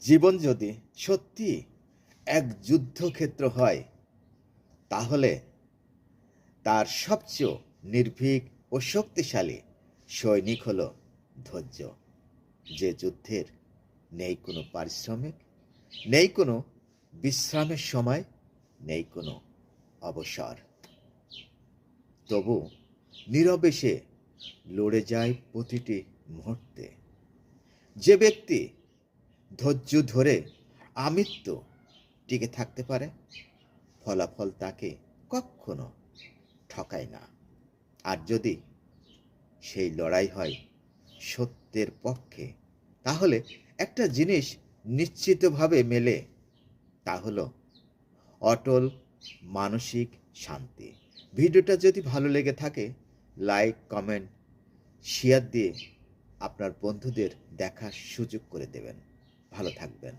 জীবন যদি সত্যি এক যুদ্ধক্ষেত্র হয়, তাহলে তার সবচেয়ে নির্ভীক ও শক্তিশালী সৈনিক হলো ধৈর্য। যে যুদ্ধের নেই কোনো পারিশ্রমিক, নেই কোনো বিশ্রামের সময়, নেই কোনো অবসর। তবু নীরবে সে লড়ে যায় প্রতিটি মুহূর্তে। যে ব্যক্তি ধৈর্য ধরে আমৃত্যু টিকে থাকতে পারে, ফলাফল তাকে কখনো ঠকায় না। আর যদি সেই লড়াই হয় সত্যের পক্ষে, তাহলে একটা জিনিস নিশ্চিতভাবে মেলে, তা হলো অটল মানসিক শান্তি। ভিডিওটা যদি ভালো লেগে থাকে, লাইক, কমেন্ট, শেয়ার দিয়ে আপনার বন্ধুদের দেখার সুযোগ করে দেবেন। ভালো থাকবেন।